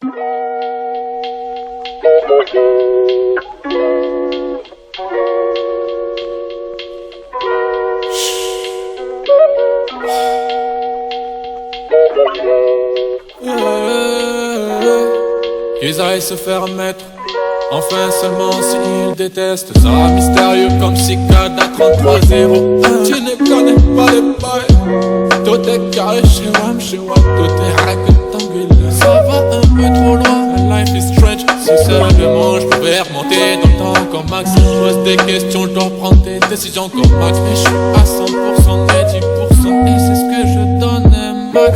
Qu'ils aillent se faire mettre, enfin seulement s'ils détestent ça, mystérieux comme Cicada 3301. Tu ne connais pas les bails, tout est carré chez WAM, tout est rectangulaire. Ça va un peu trop loin, life is strange. Si seulement je pouvais remonter dans le temps comme Max, je pose des questions, je dois prendre des décisions comme Max. Mais je suis à 100% et 10%, et c'est ce que je donne un max.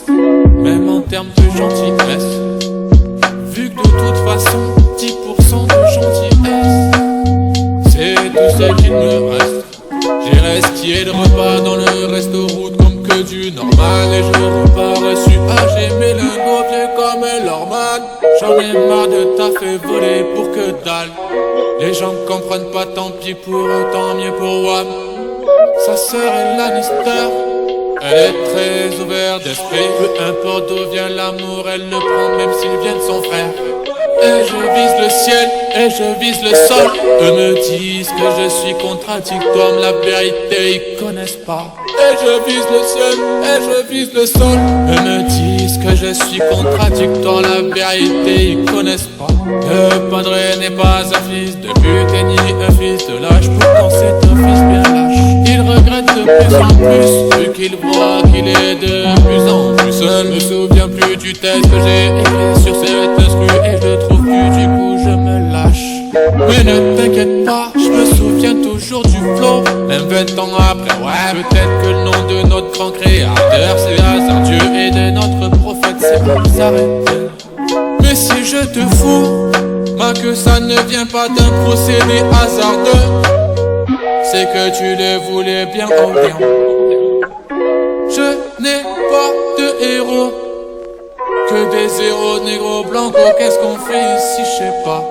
Même en termes de gentillesse, vu que de toute façon 10% de gentillesse, c'est tout ce qu'il me reste. J'irai skier le repas dans le resto route comme que du normal, et je repars reçu à j'aimais le vieux comme Lorman. J'en ai marre de taffer voler pour que dalle. Les gens comprennent pas, tant pis pour eux, tant mieux pour WAM. Sa sœur est Lannister, elle est très ouverte d'esprit. Peu importe d'où vient l'amour, elle le prend même s'il vient de son frère. Et je vise le ciel, et je vise le sol. Eux me disent que je suis contradictoire, mais la vérité ils connaissent pas. Et je vise le ciel, et je vise le sol. Eux me disent que je suis contradictoire, la vérité ils connaissent pas. Le padre n'est pas un fils de pute et ni un fils de lâche, pourtant c'est un fils bien lâche. Il regrette de plus en plus, vu qu'il voit qu'il est de plus en plus seul. Me souviens plus du texte que j'ai écrit sur cette instru, et je le trouve plus, du coup je me lâche. Mais ne t'inquiète pas, je me souviens toujours du flow, même 20 ans après, ouais. Peut-être que le nom de notre grand créateur c'est hasardeux, et de notre prophète c'est s'arrêter. Mais si je te fous, que ça ne vient pas d'un procédé hasardeux, c'est que tu le voulais bien ou bien. Je n'ai pas de héros, que des héros négro blanco. Qu'est-ce qu'on fait ici, je sais pas.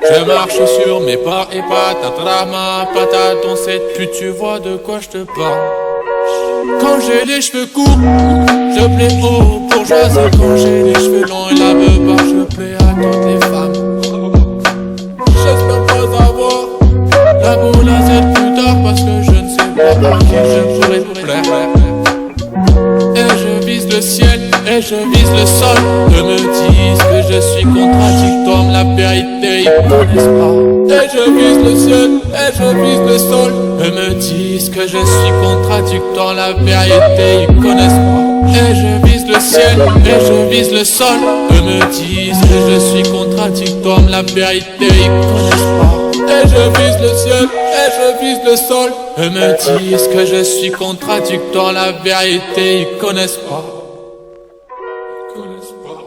Je marche sur mes pas et patatras ma patate. Dans cette pute tu vois de quoi je te parle. Quand j'ai les cheveux courts, je plais aux bourgeoises. Quand j'ai les cheveux longs et la beubare, je plais à toutes les femmes. J'espère pas avoir la boule à Z plus tard, parce que je ne sais pas à qui je pourrais plaire. Et je vise le ciel, et je vise le sol. Eux me disent que je suis contradictoire, mais la vérité ils connaissent pas. Et je vise le ciel, et je vise le sol. Eux me disent que je suis contradictoire, la vérité ils connaissent pas. Et je vise le ciel, et je vise le sol. Eux me disent que je suis contradictoire, mais la vérité ils connaissent pas. Et je vise le ciel, et je vise le sol. Eux me disent que je suis contradictoire, la vérité ils connaissent pas. Ils connaissent pas.